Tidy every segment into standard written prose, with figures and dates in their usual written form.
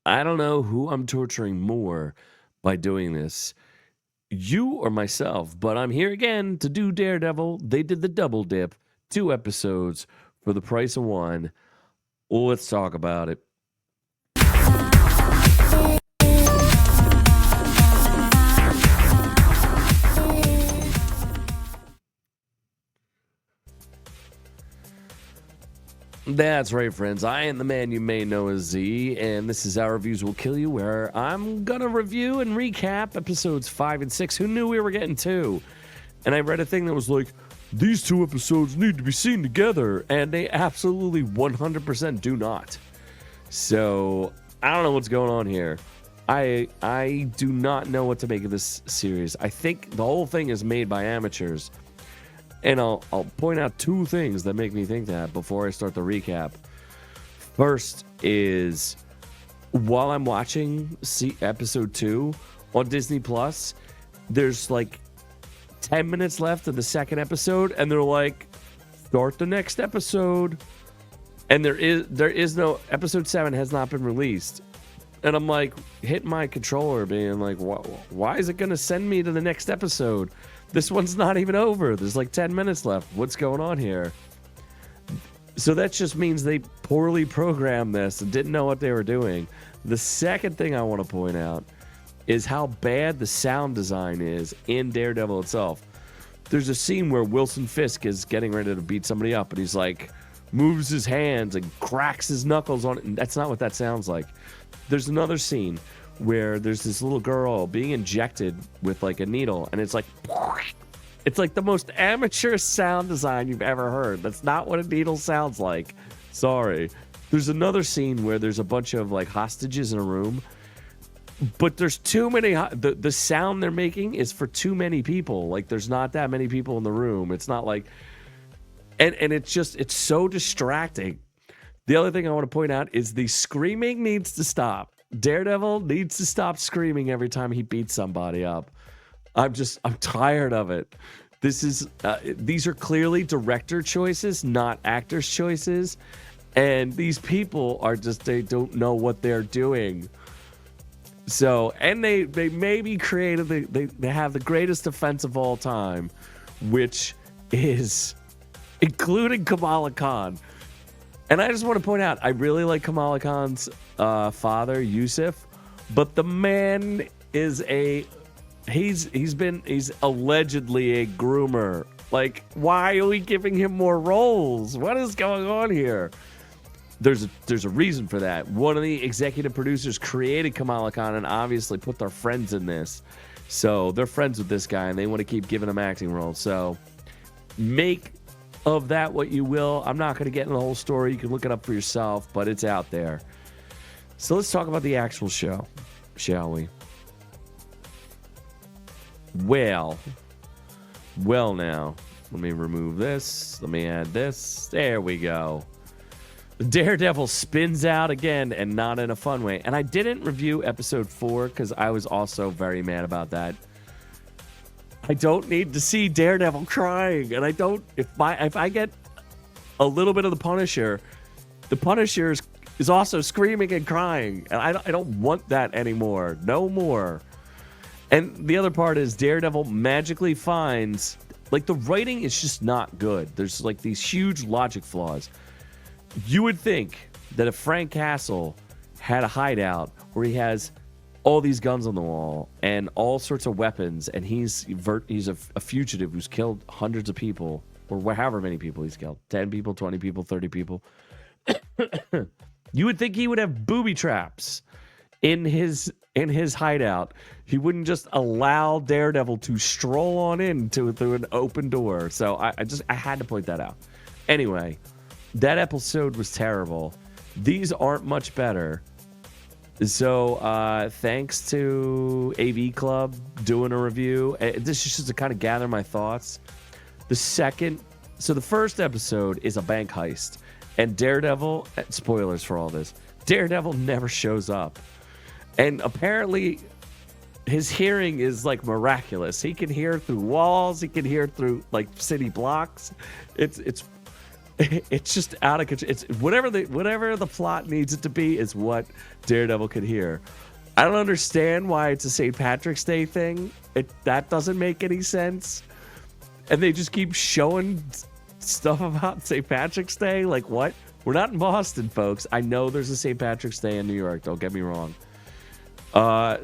I don't know who I'm torturing more by doing this, you or myself, but I'm here again to do Daredevil. They did the double dip, 2 episodes for the price of one. Let's talk about it. That's right, friends. I am the man you may know as Z, and this is Our Reviews Will Kill You, where I'm going to review and recap episodes 5 and 6. Who knew we were getting 2? And I read a thing that was like, these 2 episodes need to be seen together, and they absolutely 100% do not. So, I don't know what's going on here. I do not know what to make of this series. I think the whole thing is made by amateurs. And I'll point out 2 things that make me think that before I start the recap. First is, while I'm watching episode 2 on Disney Plus, there's like 10 minutes left of the second episode, and they're like, start the next episode. And there is no, episode 7 has not been released. And I'm like, hitting my controller, being like, why is it going to send me to the next episode? This one's not even over. There's like 10 minutes left. What's going on here? So that just means they poorly programmed this and didn't know what they were doing. The second thing I want to point out is how bad the sound design is in Daredevil itself. There's a scene where Wilson Fisk is getting ready to beat somebody up, and he's like, moves his hands and cracks his knuckles on it. And that's not what that sounds like. There's another scene where there's this little girl being injected with like a needle, and it's like the most amateur sound design you've ever heard. That's not what a needle sounds like. Sorry. There's another scene where there's a bunch of like hostages in a room, but there's too many. The sound they're making is for too many people. Like there's not that many people in the room. It's not like, and it's so distracting. The other thing I want to point out is the screaming needs to stop. Daredevil needs to stop screaming every time he beats somebody up. I'm tired of it. These are clearly director choices, not actors' choices. And these people they don't know what they're doing. So, and they maybe created, they have the greatest offense of all time, which is including Kamala Khan. And I just want to point out, I really like Kamala Khan's father, Yusuf, but the man is he's allegedly a groomer. Like, why are we giving him more roles? What is going on here? There's a reason for that. One of the executive producers created Kamala Khan and obviously put their friends in this. So they're friends with this guy and they want to keep giving him acting roles. So make of that what you will. I'm not going to get into the whole story. You can look it up for yourself, but it's out there. So let's talk about the actual show, shall we? Well now, let me remove this. Let me add this. There we go. Daredevil spins out again, and not in a fun way. And I didn't review episode 4 because I was also very mad about that. I don't need to see Daredevil crying, and I don't. If I get a little bit of the Punisher is also screaming and crying, and I don't want that anymore. No more. And the other part is Daredevil magically finds, like, the writing is just not good. There's like these huge logic flaws. You would think that if Frank Castle had a hideout where he has all these guns on the wall and all sorts of weapons, and he's a fugitive who's killed hundreds of people, or however many people he's killed, 10 people, 20 people, 30 people, you would think he would have booby traps in his hideout. He wouldn't just allow Daredevil to stroll on in through an open door. So I had to point that out. Anyway, that episode was terrible. These aren't much better. So thanks to AV Club doing a review. This is just to kind of gather my thoughts. The first episode is a bank heist, and Daredevil, spoilers for all this, Daredevil never shows up. And apparently his hearing is like miraculous. He can hear through walls. He can hear through like city blocks. It's It's just out of control. It's whatever the plot needs it to be is what Daredevil could hear. I don't understand why it's a St. Patrick's Day thing. That doesn't make any sense. And they just keep showing stuff about St. Patrick's Day. Like, what? We're not in Boston, folks. I know there's a St. Patrick's Day in New York. Don't get me wrong.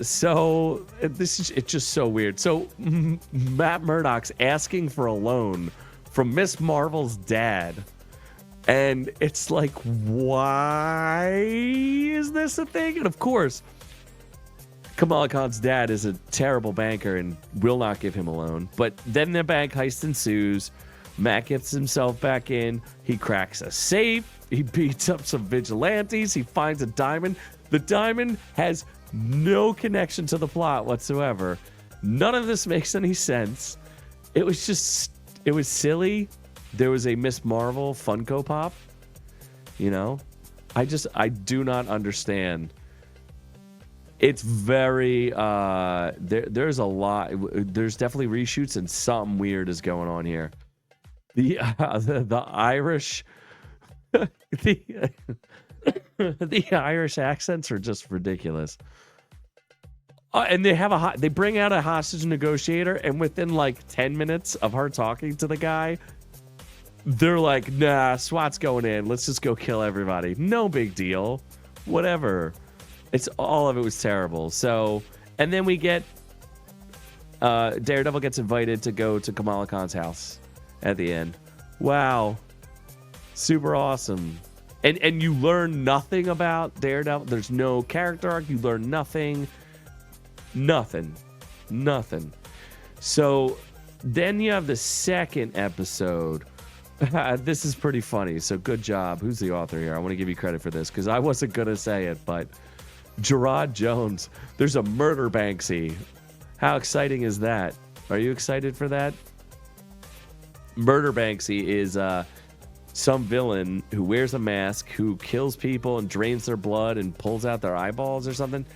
So it's just so weird. So Matt Murdock's asking for a loan from Miss Marvel's dad. And it's like, why is this a thing? And of course, Kamala Khan's dad is a terrible banker and will not give him a loan. But then the bank heist ensues. Matt gets himself back in. He cracks a safe. He beats up some vigilantes. He finds a diamond. The diamond has no connection to the plot whatsoever. None of this makes any sense. It was silly. There was a Miss Marvel Funko Pop. You know? I do not understand. It's very there's a lot. There's definitely reshoots and something weird is going on here. The Irish the Irish accents are just ridiculous. And they bring out a hostage negotiator, and within like 10 minutes of her talking to the guy, they're like, nah, SWAT's going in. Let's just go kill everybody. No big deal. Whatever. All of it was terrible. So, and then we get Daredevil gets invited to go to Kamala Khan's house at the end. Wow. Super awesome. And you learn nothing about Daredevil. There's no character arc. You learn nothing. Nothing. So then you have the second episode. This is pretty funny. So good job. Who's the author here? I want to give you credit for this because I wasn't going to say it, but Gerard Jones. There's a murder Banksy. How exciting is that? Are you excited for that? Murder Banksy is some villain who wears a mask, who kills people and drains their blood and pulls out their eyeballs or something.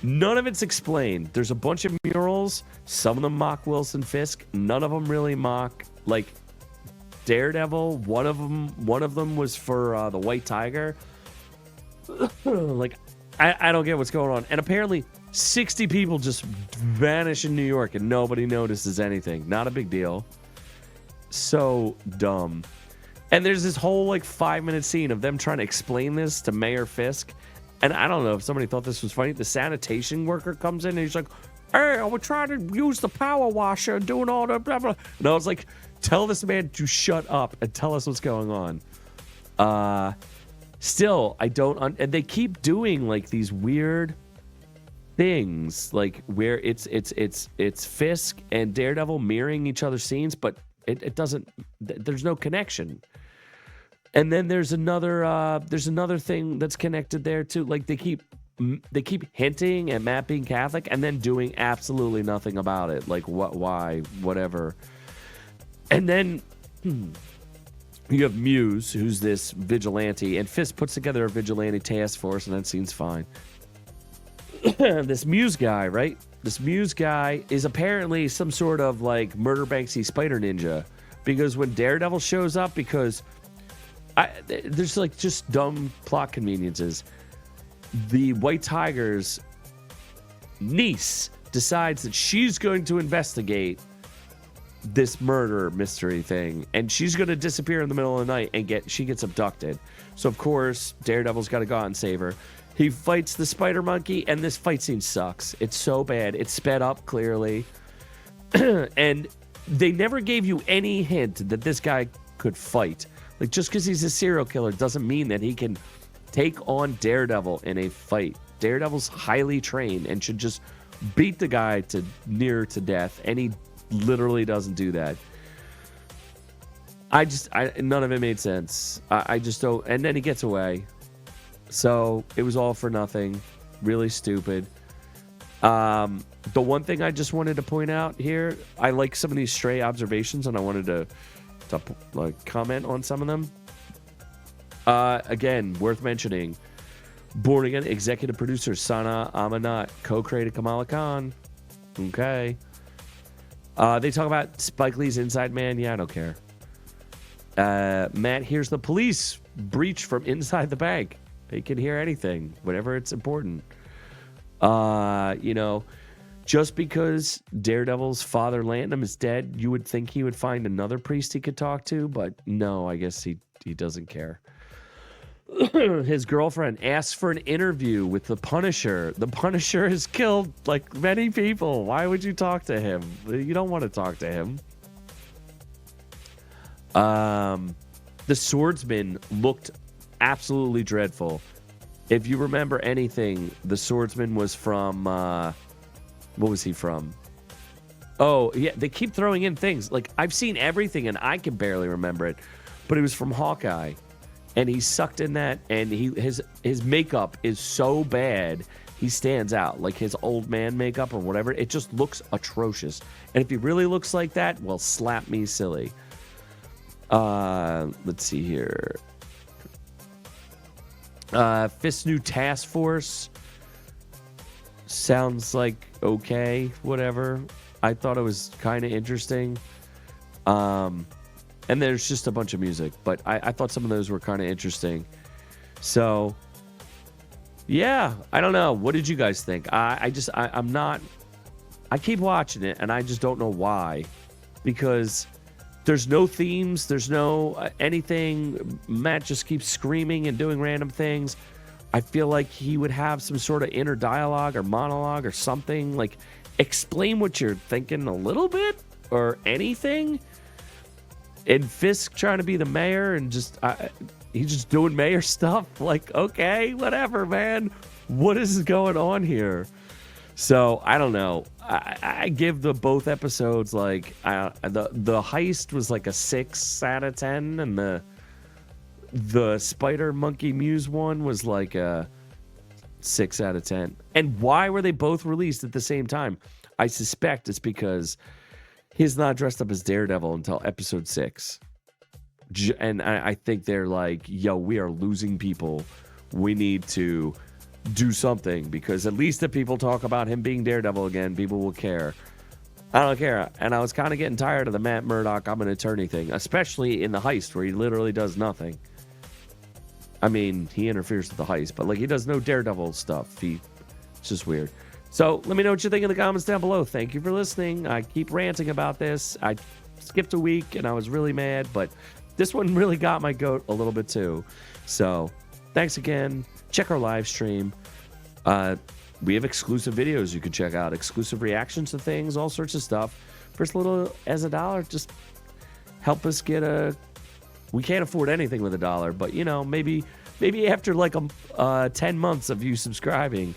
None of it's explained. There's a bunch of murals. Some of them mock Wilson Fisk. None of them really mock, like, Daredevil. One of them was for the White Tiger. Like, I don't get what's going on. And apparently 60 people just vanish in New York and nobody notices anything. Not a big deal. So dumb. And there's this whole like 5-minute scene of them trying to explain this to Mayor Fisk. And I don't know if somebody thought this was funny. The sanitation worker comes in and he's like, hey, we're trying to use the power washer and doing all that blah, blah. And I was like, tell this man to shut up and tell us what's going on. Still, I don't... and they keep doing like these weird things, like where it's Fisk and Daredevil mirroring each other's scenes, but it doesn't... There's no connection. And then there's another thing that's connected there too. Like they keep hinting at Matt being Catholic and then doing absolutely nothing about it. Like what, why, whatever. And then you have Muse, who's this vigilante, and Fisk puts together a vigilante task force, and that seems fine. This Muse guy, right? This Muse guy is apparently some sort of like Murder Banksy spider ninja, because when Daredevil shows up, because there's like just dumb plot conveniences. The White Tiger's niece decides that she's going to investigate this murder mystery thing, and she's going to disappear in the middle of the night and she gets abducted. So of course Daredevil's got to go out and save her. He fights the spider monkey, and this fight scene sucks. It's so bad. It's sped up clearly. And they never gave you any hint that this guy could fight. Like, just because he's a serial killer doesn't mean that he can take on Daredevil in a fight. Daredevil's highly trained and should just beat the guy to near to death, and he literally doesn't do that. None of it made sense. I just don't. And then he gets away. So it was all for nothing. Really stupid. The one thing I just wanted to point out here, I like some of these stray observations, and I wanted to like comment on some of them. Again, worth mentioning, Born Again executive producer Sana Amanat co-created Kamala Khan. Okay. They talk about Spike Lee's Inside Man. Yeah, I don't care. Matt hears the police breach from inside the bank. They can hear anything, whenever it's important. You know, just because Daredevil's father Lantham is dead, you would think he would find another priest he could talk to, but no, I guess he doesn't care. His girlfriend asks for an interview with the Punisher. The Punisher has killed, like, many people. Why would you talk to him? You don't want to talk to him. The swordsman looked absolutely dreadful. If you remember anything, the swordsman was from, what was he from? Oh, yeah, they keep throwing in things. Like, I've seen everything, and I can barely remember it. But it was from Hawkeye. And he sucked in that, and his makeup is so bad, he stands out. Like his old man makeup or whatever, it just looks atrocious. And if he really looks like that, well, slap me silly. Let's see here. Fist's new task force sounds like okay, whatever. I thought it was kind of interesting. And there's just a bunch of music, but I thought some of those were kind of interesting. So, yeah, I don't know. What did you guys think? I'm not. I keep watching it, and I just don't know why, because there's no themes, there's no anything. Matt just keeps screaming and doing random things. I feel like he would have some sort of inner dialogue or monologue or something. Like, explain what you're thinking a little bit or anything. And Fisk trying to be the mayor and just he's just doing mayor stuff. Like, okay, whatever, man. What is going on here? So I don't know. I give the both episodes like the heist was like a 6 out of 10, and the Spider Monkey Muse one was like a 6 out of 10. And why were they both released at the same time? I suspect it's because he's not dressed up as Daredevil until episode 6. And I think they're like, yo, we are losing people. We need to do something, because at least if people talk about him being Daredevil again, people will care. I don't care. And I was kind of getting tired of the Matt Murdock, I'm an attorney thing, especially in the heist where he literally does nothing. I mean, he interferes with the heist, but like he does no Daredevil stuff. It's just weird. So let me know what you think in the comments down below. Thank you for listening. I keep ranting about this. I skipped a week and I was really mad, but this one really got my goat a little bit too. So thanks again. Check our live stream. We have exclusive videos you can check out, exclusive reactions to things, all sorts of stuff. For as little as $1, just help us get we can't afford anything with $1, but you know, maybe after like 10 months of you subscribing,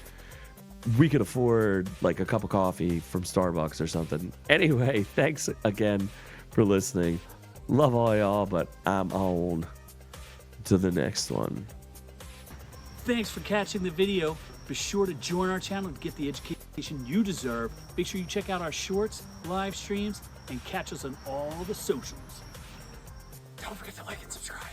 we could afford like a cup of coffee from Starbucks or something. Anyway, thanks again for listening. Love all y'all, but I'm on to the next one. Thanks for catching the video. Be sure to join our channel to get the education you deserve. Make sure you check out our shorts, live streams, and catch us on all the socials. Don't forget to like and subscribe.